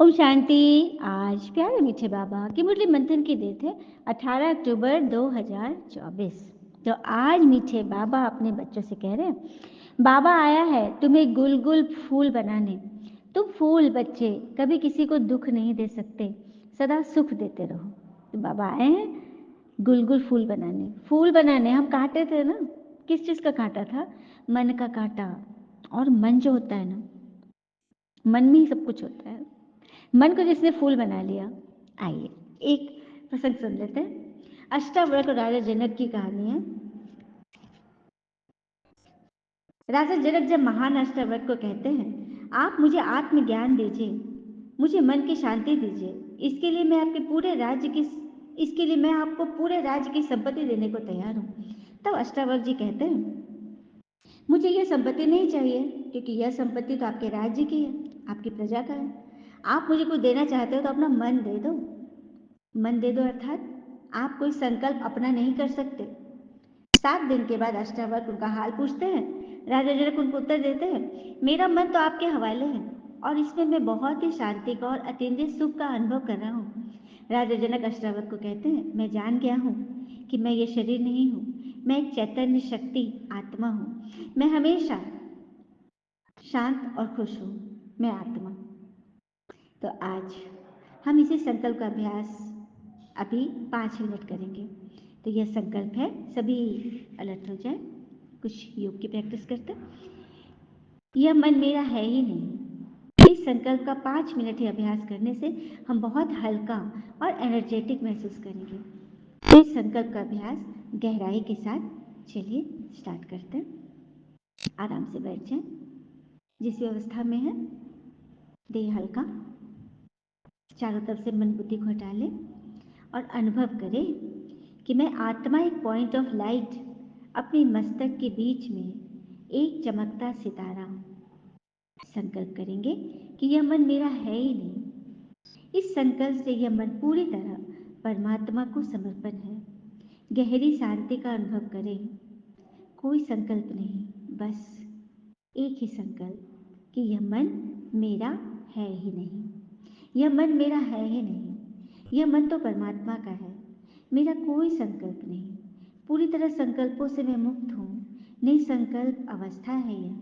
ओम शांति। आज प्यारे मीठे बाबा की मुरली मंथन की डेट है 18 अक्टूबर 2024। तो आज मीठे बाबा अपने बच्चों से कह रहे हैं, बाबा आया है तुम्हें गुल गुल फूल बनाने। तुम फूल बच्चे कभी किसी को दुख नहीं दे सकते, सदा सुख देते रहो। तो बाबा आए हैं गुल गुल फूल बनाने। फूल बनाने हम काटे थे ना, किस चीज़ का काटा था? मन का काटा। और मन जो होता है ना, मन में ही सब कुछ होता है। मन को जिसने फूल बना लिया। आइए एक प्रसंग सुन लेते हैं। अष्टावक्र और राजा जनक की कहानी है। राजा जनक जब महान अष्टावक्र को कहते हैं, आप मुझे आत्मज्ञान दीजिए, मुझे मन की शांति दीजिए, इसके लिए मैं आपको पूरे राज्य की संपत्ति देने को तैयार हूँ। तब अष्टावक्र जी कहते हैं, मुझे यह संपत्ति नहीं चाहिए, क्योंकि यह संपत्ति तो आपके राज्य की है, आपकी प्रजा का है। आप मुझे कुछ देना चाहते हो तो अपना मन दे दो। मन दे दो अर्थात आप कोई संकल्प अपना नहीं कर सकते। 7 दिन के बाद अष्टावक्र उनका हाल पूछते हैं। राजा जनक उनको उत्तर देते हैं, मेरा मन तो आपके हवाले है और इसमें मैं बहुत ही शांति का और अतीन्द्रिय सुख का अनुभव कर रहा हूँ। राजा जनक अष्टावक्र को कहते हैं, मैं जान गया हूँ कि मैं ये शरीर नहीं हूँ, मैं एक चैतन्य शक्ति आत्मा हूँ। मैं हमेशा शांत और खुश हूँ, मैं आत्मा। तो आज हम इसी संकल्प का अभ्यास अभी 5 मिनट करेंगे। तो यह संकल्प है, सभी अलर्ट हो जाए, कुछ योग की प्रैक्टिस करते। यह मन मेरा है ही नहीं। इस संकल्प का 5 मिनट ही अभ्यास करने से हम बहुत हल्का और एनर्जेटिक महसूस करेंगे। तो इस संकल्प का अभ्यास गहराई के साथ चलिए स्टार्ट करते हैं। आराम से बैठ जाएं, जिस व्यवस्था में है, देह हल्का, चारों तरफ से मन बुद्धि को हटा लें और अनुभव करें कि मैं आत्मा एक पॉइंट ऑफ लाइट, अपने मस्तक के बीच में एक चमकता सितारा हूँ। संकल्प करेंगे कि यह मन मेरा है ही नहीं। इस संकल्प से यह मन पूरी तरह परमात्मा को समर्पण है। गहरी शांति का अनुभव करें। कोई संकल्प नहीं, बस एक ही संकल्प कि यह मन मेरा है ही नहीं। यह मन मेरा है ही नहीं, यह मन तो परमात्मा का है। मेरा कोई संकल्प नहीं, पूरी तरह संकल्पों से मैं मुक्त हूँ। निसंकल्प अवस्था है यह।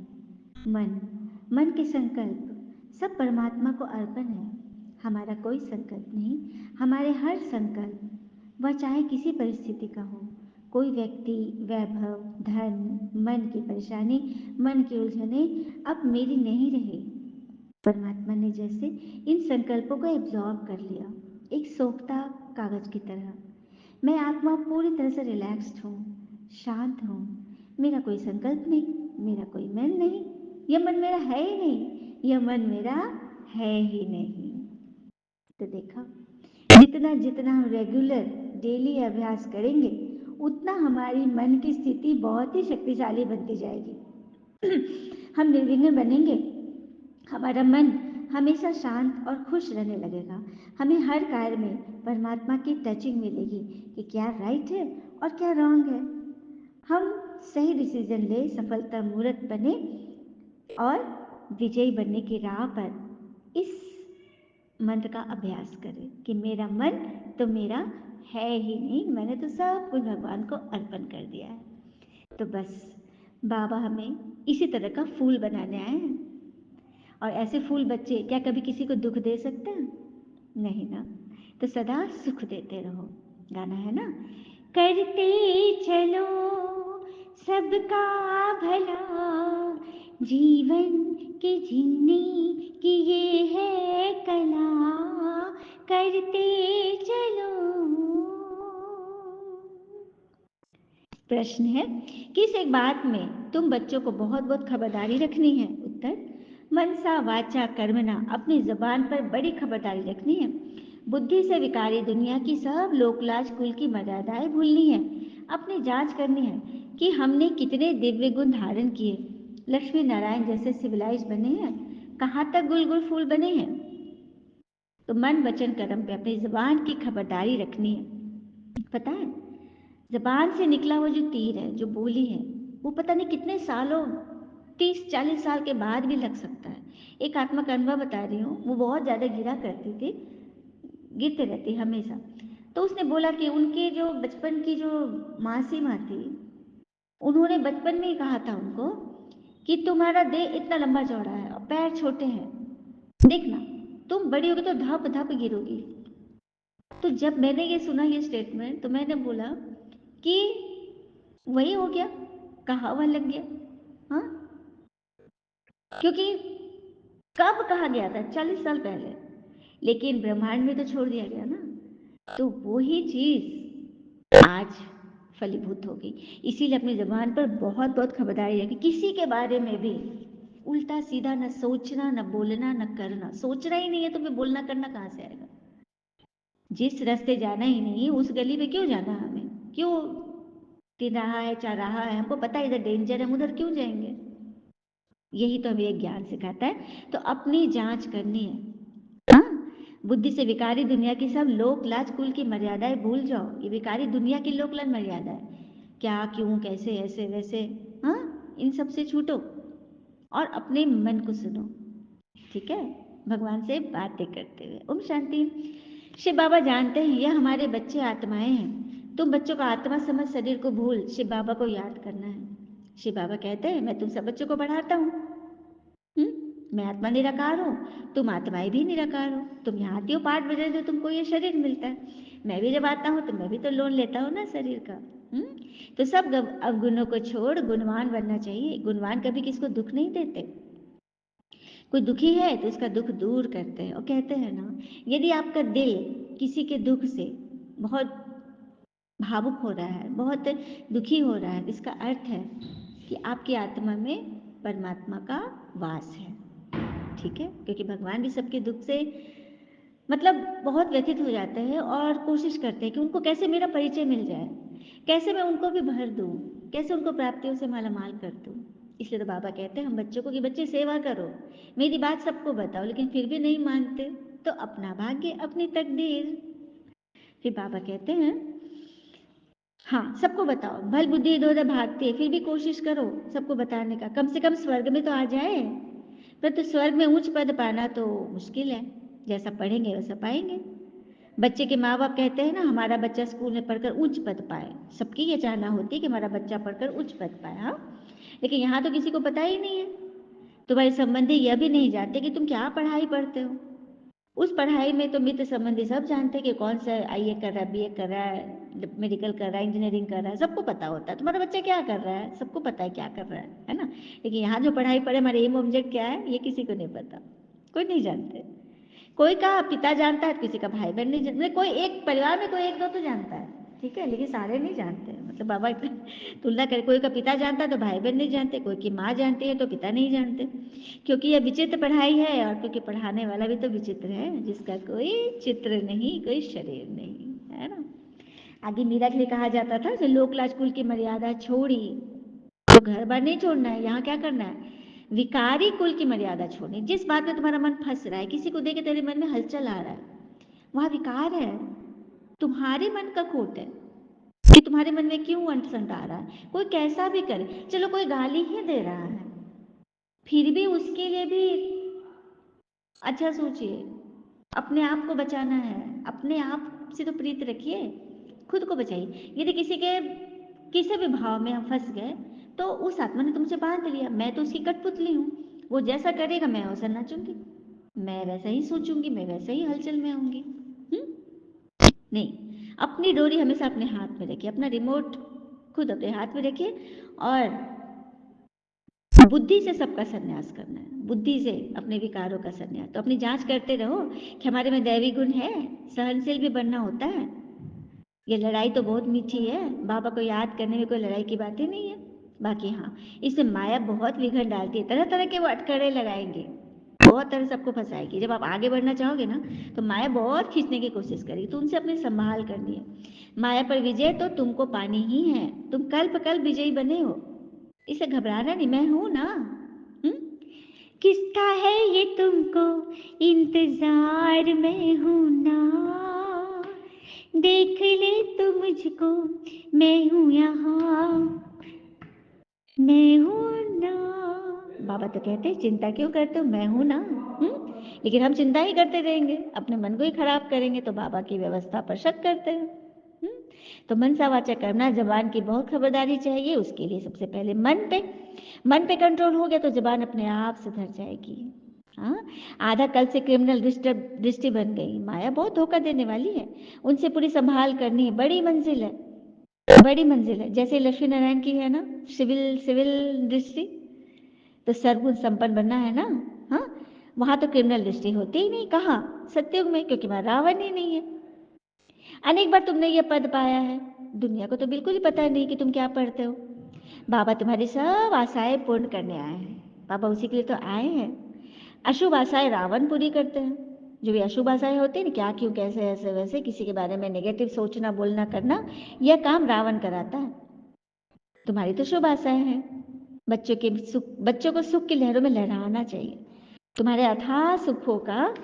मन के संकल्प सब परमात्मा को अर्पण है। हमारा कोई संकल्प नहीं, हमारे हर संकल्प, वह चाहे किसी परिस्थिति का हो, कोई व्यक्ति, वैभव, धन, मन की परेशानी, मन की उलझने अब मेरी नहीं रही। परमात्मा ने जैसे इन संकल्पों को एब्जॉर्ब कर लिया, एक सोखता कागज की तरह। मैं आत्मा पूरी तरह से रिलैक्स्ड हूँ, शांत हूँ। मेरा कोई संकल्प नहीं, मेरा कोई मन नहीं, यह मन मेरा है ही नहीं, यह मन मेरा है ही नहीं। तो देखा, जितना जितना हम रेगुलर डेली अभ्यास करेंगे, उतना हमारी मन की स्थिति बहुत ही शक्तिशाली बनती जाएगी। हम निर्विघ्न बनेंगे, हमारा मन हमेशा शांत और खुश रहने लगेगा। हमें हर कार्य में परमात्मा की टचिंग मिलेगी कि क्या राइट है और क्या रॉन्ग है। हम सही डिसीजन ले, सफलता मूर्त बने और विजयी बनने की राह पर इस मंत्र का अभ्यास करें कि मेरा मन तो मेरा है ही नहीं, मैंने तो सब कुछ भगवान को अर्पण कर दिया है। तो बस बाबा हमें इसी तरह का फूल बनाने आए हैं। और ऐसे फूल बच्चे क्या कभी किसी को दुख दे सकते हैं? नहीं ना। तो सदा सुख देते रहो। गाना है ना, करते चलो सबका भला, जीवन के जीने की ये है कला, करते चलो। प्रश्न है, किस एक बात में तुम बच्चों को बहुत बहुत खबरदारी रखनी है? उत्तर, मनसा वाचा कर्मणा, अपनी जबान पर बड़ी खबरदारी रखनी है। बुद्धि से विकारी दुनिया की सब लोकलाज कुल की मर्यादाएं भूलनी है। अपनी जांच करनी है कि हमने कितने दिव्य गुण धारण किए, लक्ष्मी नारायण जैसे सिविलाइज बने हैं, कहाँ तक गुल गुल फूल बने हैं। तो मन वचन कर्म पे अपनी जबान की खबरदारी रखनी है। पता है, जबान से निकला हुआ जो तीर है, जो बोली है, वो पता नहीं कितने सालों, 30-40 साल के बाद भी लग सकता है। एक आत्मा का अनुभव बता रही हूँ, वो बहुत ज़्यादा गिरा करती थी, गिरते रहती हमेशा। तो उसने बोला कि उनके जो बचपन की जो मासी माँ थी, उन्होंने बचपन में ही कहा था उनको कि तुम्हारा देह इतना लंबा चौड़ा है और पैर छोटे हैं, देखना तुम बड़ी होगी तो धप धप गिरोगी। तो जब मैंने ये सुना ये स्टेटमेंट, तो मैंने बोला कि वही हो गया, कहा हुआ लग गया। हाँ, क्योंकि कब कहा गया था? 40 साल पहले, लेकिन ब्रह्मांड में तो छोड़ दिया गया ना। तो वही चीज आज फलीभूत हो गई। इसीलिए अपनी जबान पर बहुत बहुत खबरदारी रखी, किसी के बारे में भी उल्टा सीधा न सोचना, न बोलना, न करना। सोचना ही नहीं है तो फिर बोलना करना कहाँ से आएगा? जिस रास्ते जाना ही नहीं, उस गली में क्यों जाना हमें? क्यों तिराहा है, चौराहा है, हमको पता है इधर डेंजर है, हम उधर क्यों जाएंगे? यही तो हमें ज्ञान सिखाता है। तो अपनी जांच करनी है। हाँ, बुद्धि से विकारी दुनिया की सब लोक लाज कुल की मर्यादाएं भूल जाओ। ये विकारी दुनिया की लोक लाज मर्यादा है, क्या क्यों कैसे ऐसे वैसे, हाँ, इन सब से छूटो और अपने मन को सुनो। ठीक है, भगवान से बातें करते हुए। ओम शांति। शिव बाबा जानते हैं यह हमारे बच्चे आत्माएं हैं। तुम बच्चों का आत्मा समझ शरीर को भूल शिव बाबा को याद करना है। शिव बाबा कहते हैं मैं तुम सब बच्चों को पढ़ाता हूँ। मैं आत्मा निराकार हूँ, तुम आत्माएं भी निराकार हो। तुम यहाँ आती हो पाठ बजाते हो, तुमको ये शरीर मिलता है। मैं भी जब आता हूँ तो मैं भी तो लोन लेता हूँ ना शरीर का। तो सब अवगुणों को छोड़ गुणवान बनना चाहिए। गुणवान कभी किसको दुख नहीं देते। कोई दुखी है तो उसका दुख दूर करते हैं। और कहते हैं ना, यदि आपका दिल किसी के दुख से बहुत भावुक हो रहा है, बहुत दुखी हो रहा है, इसका अर्थ है कि आपकी आत्मा में परमात्मा का वास है। ठीक है, क्योंकि भगवान भी सबके दुख से मतलब बहुत व्यथित हो जाते हैं और कोशिश करते हैं कि उनको कैसे मेरा परिचय मिल जाए, कैसे मैं उनको भी भर दूं, कैसे उनको प्राप्तियों से मालामाल कर दूं। इसलिए तो बाबा कहते हैं हम बच्चों को कि बच्चे सेवा करो, मेरी बात सबको बताओ, लेकिन फिर भी नहीं मानते तो अपना भाग्य अपनी तकदीर। फिर बाबा कहते हैं हाँ सबको बताओ, भल बुद्धि इधर उधर भागती है, फिर भी कोशिश करो सबको बताने का, कम से कम स्वर्ग में तो आ जाए। पर तो स्वर्ग में उच्च पद पाना तो मुश्किल है, जैसा पढ़ेंगे वैसा पाएंगे। बच्चे के माँ बाप कहते हैं ना हमारा बच्चा स्कूल में पढ़कर उच्च पद पाए, सबकी ये चाहना होती है कि हमारा बच्चा पढ़कर उच्च पद पाए। हाँ, लेकिन यहाँ तो किसी को पता ही नहीं है। तुम्हारे संबंधी यह भी नहीं जानते कि तुम क्या पढ़ाई पढ़ते हो। उस पढ़ाई में तो मित्र संबंधी सब जानते हैं कि कौन सा आईए कर रहा है, बीए कर रहा है, मेडिकल कर रहा है, इंजीनियरिंग कर रहा है, सबको पता होता है। तुम्हारा बच्चा क्या कर रहा है सबको पता है क्या कर रहा है ना। लेकिन यहाँ जो पढ़ाई पढ़े हमारे एम ऑब्जेक्ट क्या है ये किसी को नहीं पता, कोई नहीं जानते। कोई का पिता जानता है, किसी का भाई बहन नहीं जानता, मतलब कोई एक परिवार में कोई एक दो तो जानता है, ठीक है, लेकिन सारे नहीं जानते। मतलब बाबा तुलना करे, कोई का पिता जानता है तो भाई बहन नहीं जानते, कोई की माँ जानती है तो पिता नहीं जानते। क्योंकि यह विचित्र पढ़ाई है और क्योंकि पढ़ाने वाला भी तो विचित्र है, जिसका कोई चित्र नहीं, कोई शरीर नहीं, है ना। आगे मीरा के लिए कहा जाता था जो लोक लाज कुल की मर्यादा छोड़ी, तो घर बार नहीं छोड़ना है, यहाँ क्या करना है, विकारी कुल की मर्यादा छोड़नी। जिस बात में तुम्हारा मन फंस रहा है, किसी को देख के तेरे मन में हलचल आ रहा है, वहां विकार है, तुम्हारे मन का खोट है कि तुम्हारे मन में क्यों अंट आ रहा है। कोई कैसा भी करे, चलो कोई गाली ही दे रहा है, फिर भी उसके लिए भी अच्छा सोचिए। अपने आप को बचाना है, अपने आप से तो प्रीत रखिए, खुद को बचाइए। यदि किसी भी भाव में हम फंस गए तो उस आत्मा ने तुमसे बांध लिया, मैं तो उसकी कठपुतली हूँ, वो जैसा करेगा मैं वैसा नाचूंगी, मैं वैसा ही सोचूंगी, मैं वैसा ही हलचल में आऊंगी। नहीं, अपनी डोरी हमेशा अपने हाथ में रखिए, अपना रिमोट खुद अपने हाथ में रखिए और बुद्धि से सबका संन्यास करना है, बुद्धि से अपने विकारों का संन्यास। तो अपनी जांच करते रहो कि हमारे में दैवी गुण है, सहनशील भी बनना होता है। ये लड़ाई तो बहुत मीठी है, बाबा को याद करने में कोई लड़ाई की बात ही नहीं है। बाकी हाँ, इसमें माया बहुत विघन डालती है, तरह तरह के वो अटकड़े लगाएंगे, बहुत तरह सबको फंसाएगी। जब आप आगे बढ़ना चाहोगे ना तो माया बहुत खींचने की कोशिश करेगी, तो उनसे अपने संभाल करनी है। माया पर विजय तो तुमको पानी ही है, तुम कल्प कल्प विजयी बने हो, इसे घबराना नहीं, मैं हूं ना। हुँ? किसका है ये तुमको इंतजार में हूं ना, देख ले तू मुझको, मैं हूं यहाँ, मैं हूं ना, बाबा तो कहते हैं चिंता क्यों करते हो, मैं हूं ना। लेकिन हम चिंता ही करते रहेंगे, अपने मन को ही खराब करेंगे, तो बाबा की व्यवस्था पर शक करते हैं। तो मन सा वाचा करना, जबान की बहुत खबरदारी चाहिए। उसके लिए सबसे पहले मन पे कंट्रोल हो गया तो जबान अपने आप सुधर जाएगी। हाँ, आधा कल से क्रिमिनल दृष्टि बन गई। माया बहुत धोखा देने वाली है, उनसे पूरी संभाल करनी है। बड़ी मंजिल है, बड़ी मंजिल है। जैसे लक्ष्मी नारायण की है ना सिविल सिविल दृष्टि, तो सर्वगुण संपन्न बनना है ना। हाँ, वहां तो क्रिमिनल दृष्टि होती ही नहीं। कहाँ? सत्युग में, क्योंकि वहां रावण ही नहीं है। अनेक बार तुमने ये पद पाया है, दुनिया को तो बिल्कुल ही पता नहीं कि तुम क्या पढ़ते हो। बाबा तुम्हारी सब आशाएं पूर्ण करने आए हैं। बाबा उसी के लिए तो आए हैं। अशुभ आशाएं रावण पूरी करते हैं। जो भी अशुभ आशाएं होती है ना, क्या क्यों कैसे ऐसे वैसे किसी के बारे में नेगेटिव सोचना बोलना करना, यह काम रावण कराता है। तुम्हारी तो शुभ आशाएं हैं। बच्चों को सुख की लहरों में लहराना चाहिए। तुम्हारे अथाह सुखों का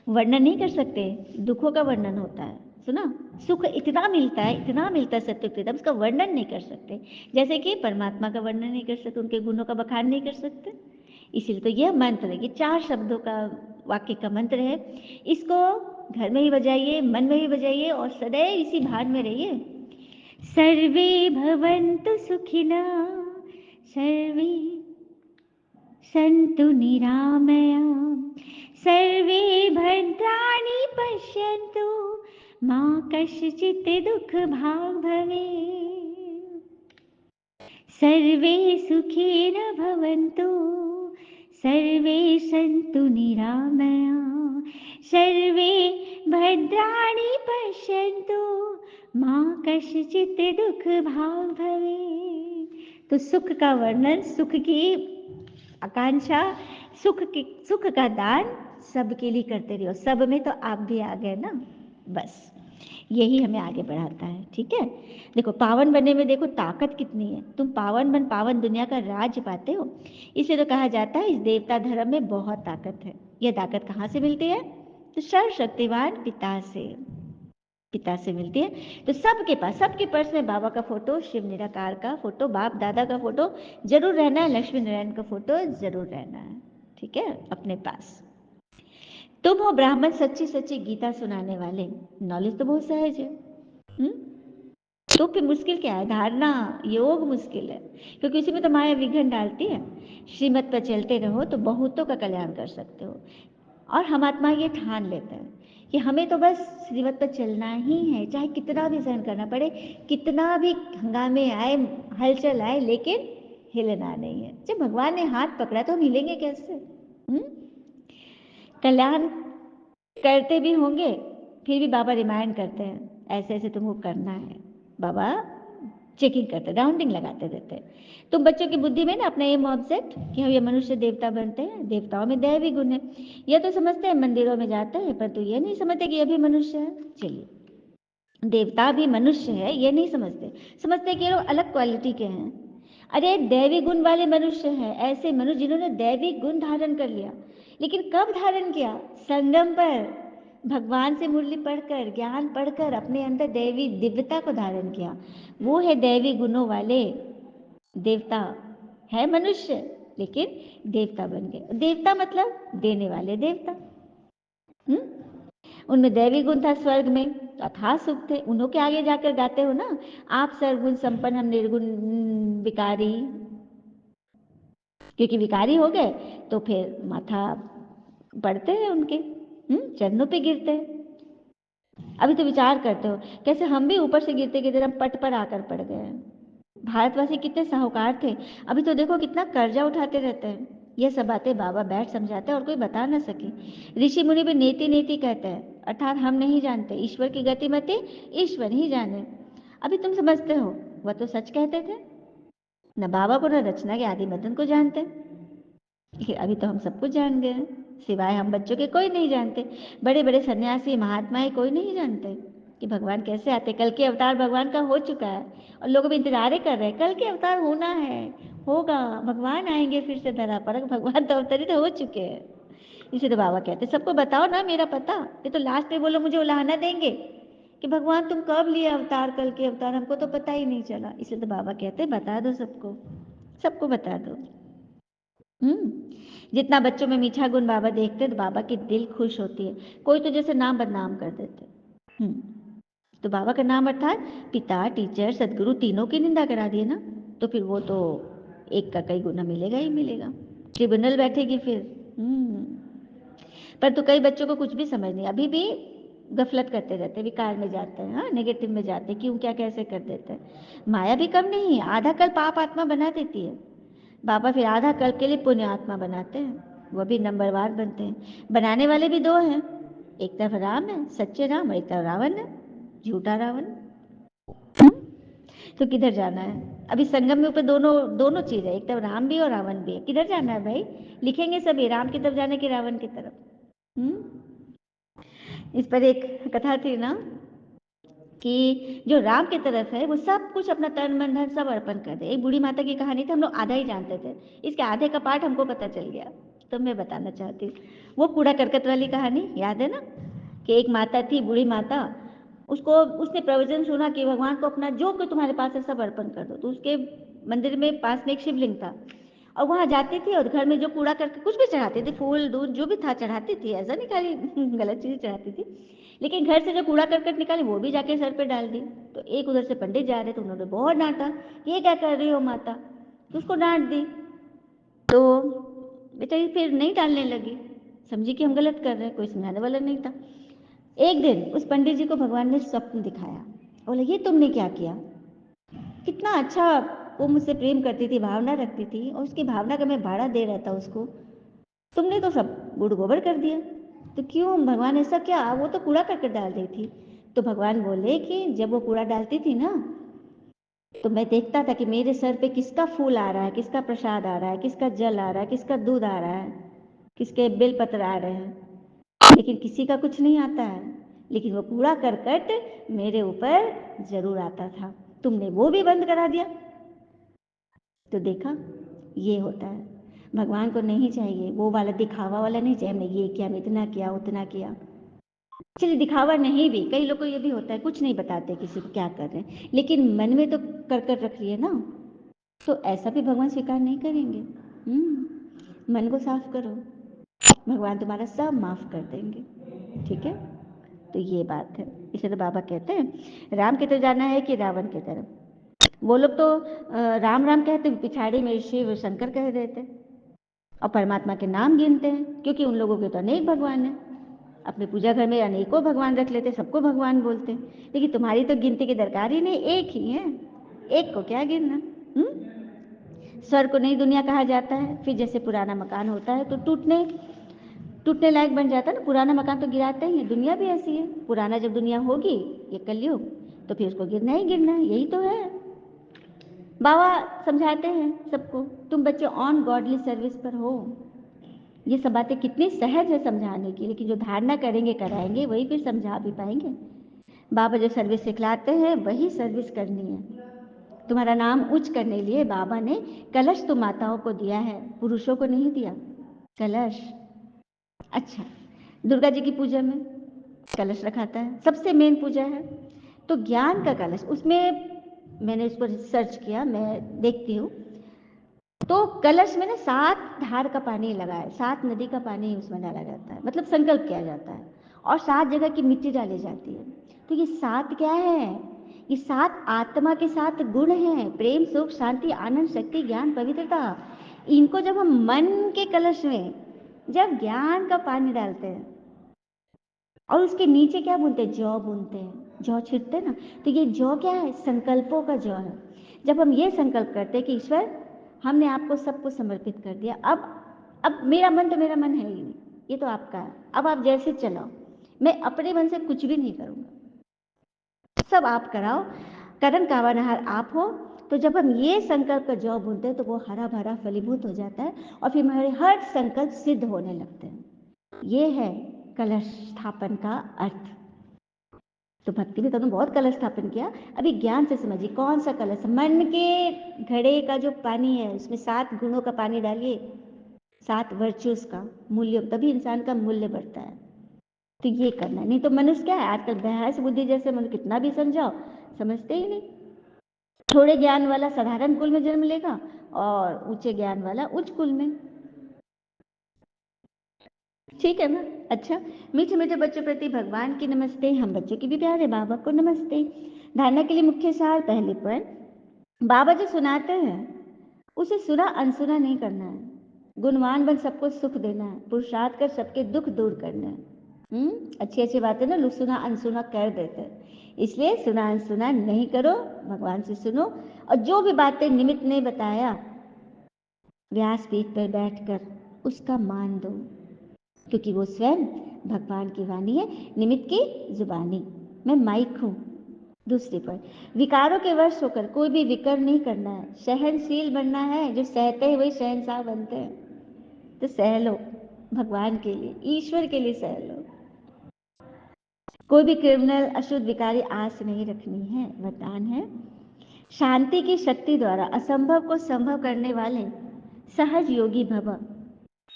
वर्णन नहीं कर सकते, दुखों का वर्णन होता है। सुना, सुख इतना मिलता है, इतना मिलता है सत्य, उसका वर्णन नहीं कर सकते। जैसे कि परमात्मा का वर्णन नहीं कर सकते, उनके गुणों का बखान नहीं कर सकते। इसीलिए तो यह मंत्र है, ये 4 शब्दों का वाक्य का मंत्र है। इसको घर में ही बजाइए, मन में ही बजाइए और सदैव इसी भान में रहिए। सर्वे भवन्तु सुखिनः, सर्वे सन्तु निरामया, सर्वे भद्राणि पश्यन्तु, मा कश्चित् दुःखभाग् भवेत्। सर्वे सुखिनः भवन्तु, सर्वे सन्तु निरामया, सर्वे भद्राणि पश्यन्तु, मा कश्चित् दुःखभाग् भवेत्। तो सुख का वर्णन, सुख की आकांक्षा, सुख का दान सबके लिए करते रहो। सब में तो आप भी आ गए ना, बस यही हमें आगे बढ़ाता है। ठीक है, देखो पावन बनने में देखो ताकत कितनी है। तुम पावन बन पावन दुनिया का राज्य पाते हो। इसलिए तो कहा जाता है इस देवता धर्म में बहुत ताकत है। यह ताकत कहाँ से मिलती है? तो सर्वशक्तिवान पिता से मिलती है। तो सबके पर्स में बाबा का फोटो, शिव निराकार का फोटो, बाप दादा का फोटो जरूर रहना है, लक्ष्मी नारायण का फोटो जरूर रहना है। ठीक है, अपने पास। तुम हो ब्राह्मण सच्ची सच्ची गीता सुनाने वाले। नॉलेज तो बहुत सहज है। तो फिर मुश्किल क्या है? धारणा योग मुश्किल है, क्योंकि उसी में तो माया विघ्न डालती है। श्रीमत पर चलते रहो तो बहुतों का कल्याण कर सकते हो। और हम आत्मा ये ठान लेते हैं कि हमें तो बस श्रीमत पर चलना ही है, चाहे कितना भी सहन करना पड़े, कितना भी हंगामे आए, हलचल आए, लेकिन हिलना नहीं है। जब भगवान ने हाथ पकड़ा तो हम हिलेंगे कैसे? कल्याण करते भी होंगे, फिर भी बाबा रिमाइंड करते हैं ऐसे ऐसे तुमको करना है। बाबा चेकिंग करते, राउंडिंग लगाते रहते हैं। तुम बच्चों की बुद्धि में ना अपना एम ऑब्जेक्ट कि हम ये मनुष्य देवता बनते हैं, देवताओं में दैवी गुण है, यह तो समझते हैं। मंदिरों में जाते हैं पर तो ये नहीं समझते कि ये भी मनुष्य है। चलिए, देवता भी मनुष्य है ये नहीं समझते, समझते कि ये लोग अलग क्वालिटी के हैं। अरे दैवी गुण वाले मनुष्य हैं, ऐसे मनुष्य जिन्होंने दैवी गुण धारण कर लिया। लेकिन कब धारण किया? संगम पर भगवान से मुरली पढ़कर, ज्ञान पढ़कर अपने अंदर दैवी दिव्यता को धारण किया। वो है दैवी गुणों वाले देवता। है मनुष्य लेकिन देवता बन गए। देवता मतलब देने वाले देवता। उनमें दैवी गुण था, स्वर्ग में तो अथाह सुख थे। उन्हों के आगे जाकर गाते हो ना आप, सर्वगुण संपन्न हम निर्गुण विकारी। क्योंकि विकारी हो गए तो फिर माथा पड़ते हैं उनके, चरणों पे गिरते हैं। अभी तो विचार करते हो कैसे हम भी ऊपर से गिरते गिरते हम पट पर आकर पड़ गए हैं। भारतवासी कितने साहूकार थे, अभी तो देखो कितना कर्जा उठाते रहते हैं। ये सब बातें बाबा बैठ समझाते हैं और कोई बता ना सके। ऋषि मुनि भी नेति नेति कहते हैं, अर्थात हम नहीं जानते, ईश्वर की गतिमति ईश्वर ही जाने। अभी तुम समझते हो, वह तो सच कहते थे। न बाबा को न रचना के आदि मदन को जानते, लेकिन अभी तो हम सब कुछ जान गए हैं। सिवाय हम बच्चों के कोई नहीं जानते। बड़े बड़े सन्यासी महात्माएं कोई नहीं जानते कि भगवान कैसे आते। कल के अवतार भगवान का हो चुका है और लोग भी इंतजार कर रहे हैं, कल के अवतार होना है, होगा, भगवान आएंगे फिर से धरा पर। भगवान तो अवतरित हो चुके हैं। इसे तो बाबा कहते सबको बताओ ना मेरा पता। ये तो लास्ट में बोलो मुझे उलाहना देंगे कि भगवान तुम कब लिए अवतार, कल के अवतार, हमको तो पता ही नहीं चला। इसलिए तो बाबा कहते बता दो सबको, सबको बता दो। जितना बच्चों में मीठा गुण बाबा देखते हैं तो बाबा की दिल खुश होती है। कोई तो जैसे नाम बदनाम कर देते। तो बाबा का नाम अर्थात पिता, टीचर, सदगुरु तीनों की निंदा करा दिए ना, तो फिर वो तो एक का कई गुना मिलेगा ही मिलेगा, ट्रिब्यूनल बैठेगी फिर। पर तो कई बच्चों को कुछ भी समझ नहीं, अभी भी गफलत करते रहते, विकार में जाते हैं, हाँ, नेगेटिव में जाते हैं, क्यों क्या कैसे कर देते हैं। माया भी कम नहीं है, आधा कल पाप आत्मा बना देती है। बाबा फिर आधा कल के लिए पुण्य आत्मा बनाते हैं, वो भी नंबरवार बनते हैं। बनाने वाले भी दो हैं, एक तरफ राम है, सच्चे राम, और एक तरफ रावण है, झूठा रावण। तो किधर जाना है? अभी संगम में ऊपर दोनों दोनों चीज है, एक तरफ राम भी और रावण भी है। किधर जाना है भाई? लिखेंगे सभी राम की तरफ जाने की रावण की तरफ। इस पर एक कथा थी ना कि जो राम की तरफ है वो सब कुछ अपना तन मन धन सब अर्पण कर दे। एक बूढ़ी माता की कहानी थी, हम लोग आधा ही जानते थे, इसके आधे का पार्ट हमको पता चल गया, तो मैं बताना चाहती हूँ। वो कूड़ा करकट वाली कहानी याद है ना, कि एक माता थी, बूढ़ी माता, उसको उसने प्रवचन सुना कि भगवान को अपना जो कुछ तुम्हारे पास है सब अर्पण कर दो। तो उसके मंदिर में पास में एक शिवलिंग था, और वहाँ जाती थी और घर में जो कूड़ा करके कुछ भी चढ़ाती थी, फूल दूध जो भी था चढ़ाती थी, ऐसा नहीं खाली गलत चीज़ चढ़ाती थी, लेकिन घर से जो कूड़ा करकट निकाली वो भी जाके सर पे डाल दी। तो एक उधर से पंडित जा रहे थे, उन्होंने बहुत डांटा, ये क्या कर रही हो माता, तो उसको डांट दी। तो बेचारी फिर नहीं डालने लगी, समझी कि हम गलत कर रहे हैं, कोई समझाने वाला नहीं था। एक दिन उस पंडित जी को भगवान ने स्वप्न दिखाया, बोला ये तुमने क्या किया, कितना अच्छा वो मुझसे प्रेम करती थी, भावना रखती थी, और उसकी भावना का मैं भाड़ा दे रहा था उसको, तुमने तो सब गुड़ गोबर कर दिया। तो क्यों भगवान ऐसा क्या, वो तो कूड़ा करके डाल दी थी। तो भगवान बोले कि जब वो कूड़ा डालती थी ना, तो मैं देखता था कि मेरे सर पे किसका फूल आ रहा है, किसका प्रसाद आ रहा है, किसका जल आ रहा है, किसका दूध आ रहा है, किसके बेलपत्र आ रहे हैं, लेकिन किसी का कुछ नहीं आता है, लेकिन वो कूड़ा करकट मेरे ऊपर जरूर आता था, तुमने वो भी बंद करा दिया। तो देखा, ये होता है, भगवान को नहीं चाहिए वो वाला दिखावा वाला, नहीं चाहिए हमने ये किया, मैं इतना किया उतना किया। चलिए दिखावा नहीं भी, कई लोग को ये भी होता है, कुछ नहीं बताते किसी को क्या कर रहे हैं, लेकिन मन में तो कर कर रख लिए ना, तो ऐसा भी भगवान स्वीकार नहीं करेंगे। मन को साफ करो, भगवान तुम्हारा सब माफ कर देंगे, ठीक है। तो ये बात है, इसे तो बाबा कहते हैं राम की तरफ जाना है कि रावण की तरफ। वो लोग तो राम राम कहते, पिछाड़ी में शिव शंकर कह देते, और परमात्मा के नाम गिनते हैं, क्योंकि उन लोगों के तो अनेक भगवान हैं, अपने पूजा घर में अनेकों भगवान रख लेते, सबको भगवान बोलते हैं, लेकिन तुम्हारी तो गिनती की दरकार ही नहीं, एक ही है, एक को क्या गिनना। स्वर्ग को नई दुनिया कहा जाता है, फिर जैसे पुराना मकान होता है तो टूटने टूटने लायक बन जाता है ना, पुराना मकान तो गिराते ही है, दुनिया भी ऐसी है, पुराना जब दुनिया होगी ये कलयुग, तो फिर उसको गिरना ही गिरना है, यही तो है। बाबा समझाते हैं सबको, तुम बच्चे ऑन गॉडली सर्विस पर हो। ये सब बातें कितनी सहज है समझाने की, लेकिन जो धारणा करेंगे कराएंगे वही फिर समझा भी पाएंगे। बाबा जो सर्विस सिखलाते हैं वही सर्विस करनी है। तुम्हारा नाम उच्च करने लिए बाबा ने कलश तो माताओं को दिया है, पुरुषों को नहीं दिया कलश। अच्छा, दुर्गा जी की पूजा में कलश रखाता है, सबसे मेन पूजा है, तो ज्ञान का कलश, उसमें मैंने उस पर सर्च किया, मैं देखती हूँ, तो कलश में ना 7 धार का पानी लगा है, 7 नदी का पानी उसमें डाला जाता है, मतलब संकल्प किया जाता है, और 7 जगह की मिट्टी डाली जाती है। तो ये 7 क्या है, ये 7 आत्मा के 7 गुण हैं, प्रेम सुख शांति आनंद शक्ति ज्ञान पवित्रता। इनको जब हम मन के कलश में जब ज्ञान का पानी डालते हैं, और उसके नीचे क्या बुनते हैं, जौ बुनते हैं, जौ छिड़ते हैं ना, तो ये जौ क्या है, संकल्पों का जौ है। जब हम ये संकल्प करते हैं कि ईश्वर हमने आपको सब कुछ समर्पित कर दिया, अब मेरा मन तो मेरा मन है ही नहीं, ये तो आपका है, अब आप जैसे चलाओ, मैं अपने मन से कुछ भी नहीं करूँगा, सब आप कराओ, करण कावानहार आप हो। तो जब हम ये संकल्प का जौ बुनते हैं तो वो हरा भरा फलीभूत हो जाता है, और फिर हमारे हर संकल्प सिद्ध होने लगते हैं। ये है कलश स्थापन का अर्थ। तो भक्ति में तो तुमने बहुत कलश स्थापन किया, अभी ज्ञान से समझिए कौन सा कलश, मन के घड़े का जो पानी है उसमें 7 गुणों का पानी डालिए, 7 वर्चुअस का मूल्य, तभी इंसान का मूल्य बढ़ता है। तो ये करना, नहीं तो मनुष्य क्या है आजकल, बहस बुद्धि जैसे मनुष्य कितना भी समझाओ समझते ही नहीं। थोड़े ज्ञान वाला साधारण कुल में जन्म लेगा, और ऊंचे ज्ञान वाला उच्च कुल में। ठीक है ना? अच्छा, मीठे मीठे बच्चों प्रति भगवान की नमस्ते, हम बच्चों की भी प्यारे बाबा को नमस्ते। धारणा के लिए मुख्य सार, पहले पॉइंट, बाबा जो सुनाते हैं उसे सुना अनसुना नहीं करना है, गुणवान बन सबको सुख देना है, पुरुषार्थ कर सबके दुख दूर करना है। अच्छी अच्छी बातें ना लोग सुना अनसुना कर देते हैं, इसलिए सुना अनसुना नहीं करो, भगवान से सुनो। और जो भी बातें निमित्त ने बताया व्यासपीठ पर बैठकर उसका मान दो, क्योंकि वो स्वयं भगवान की वाणी है, निमित्त की जुबानी, मैं माइक हूँ। दूसरी पर, विकारों के वश होकर कोई भी विकर नहीं करना है, सहनशील बनना है, जो सहते हैं वही शहंशाह बनते हैं। तो सह लो, भगवान के लिए, ईश्वर के लिए सह लो। कोई भी क्रिमिनल अशुद्ध विकारी आस नहीं रखनी है, वरदान है। शांति की शक्ति द्वारा असंभव को संभव करने वाले सहज योगी भव।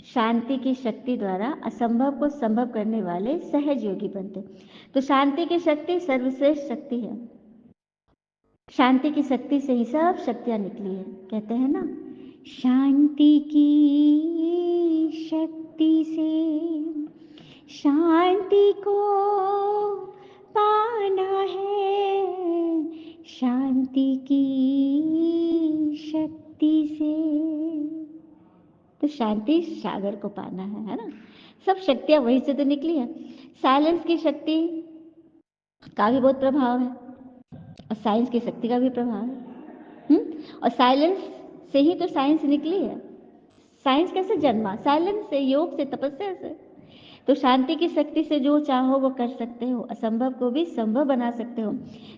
शांति की शक्ति द्वारा असंभव को संभव करने वाले सहज योगी बनते। तो शांति की शक्ति सर्वश्रेष्ठ शक्ति है, शांति की शक्ति से ही सब शक्तियां निकली है। कहते हैं ना, शांति की शक्ति से शांति को पाना है, शांति की शक्ति से। तो शांति सागर को पाना है ना? सब शक्तियां वहीं से तो निकली है। साइलेंस की शक्ति का भी बहुत प्रभाव है और साइंस की शक्ति का भी प्रभाव है। और साइलेंस से ही तो साइंस निकली है। साइंस कैसे जन्मा? साइलेंस से, योग से, तपस्या से। तो शांति की शक्ति से जो चाहो वो कर सकते हो, असंभव को भी संभव बना सकते हो।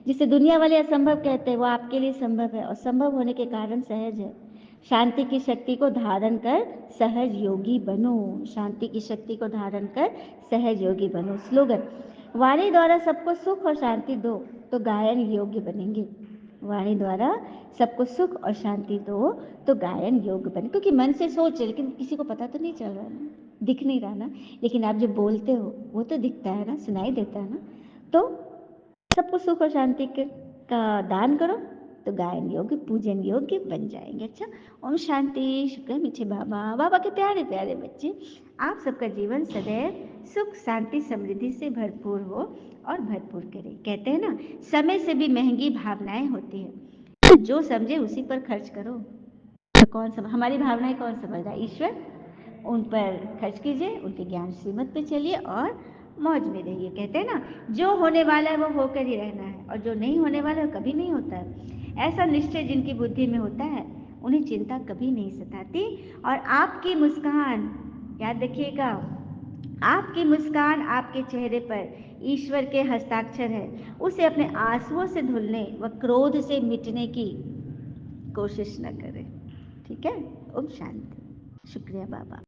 जिसे दुनिया वाले असंभव कहते हैं वो आपके लिए संभव है और संभव होने के कारण सहज है। शांति की शक्ति को धारण कर सहज योगी बनो, शांति की शक्ति को धारण कर सहज योगी बनो। स्लोगन, वाणी द्वारा सबको सुख और शांति दो तो गायन योग्य बनेंगे। वाणी द्वारा सबको सुख और शांति दो तो गायन योग्य बने। क्योंकि मन से सोच रहे लेकिन किसी को पता तो नहीं चल रहा ना, दिख नहीं रहा ना, लेकिन आप जब बोलते हो वो तो दिखता है ना, सुनाई देता है ना। तो सबको सुख और शांति का दान करो तो गायन योग्य, पूजन योग्य बन जाएंगे। अच्छा, ओम शांति। शुक्र मीठे बाबा, बाबा के प्यारे प्यारे बच्चे, आप सबका जीवन सदैव सुख शांति समृद्धि से भरपूर हो और भरपूर करे। कहते हैं ना, समय से भी महंगी भावनाएं होती है, तो जो समझे उसी पर खर्च करो। तो कौन समझ, हमारी भावनाएं कौन समझ रहा है? ईश्वर। उन पर खर्च कीजिए, उनके ज्ञान श्रीमत पे चलिए और मौज में रहिए। कहते हैं ना, जो होने वाला है वो होकर ही रहना है और जो नहीं होने वाला है कभी नहीं होता है। ऐसा निश्चय जिनकी बुद्धि में होता है उन्हें चिंता कभी नहीं सताती। और आपकी मुस्कान, याद रखिएगा, आपकी मुस्कान आपके चेहरे पर ईश्वर के हस्ताक्षर है। उसे अपने आंसुओं से धुलने व क्रोध से मिटने की कोशिश न करें। ठीक है? ओम शांति। शुक्रिया बाबा।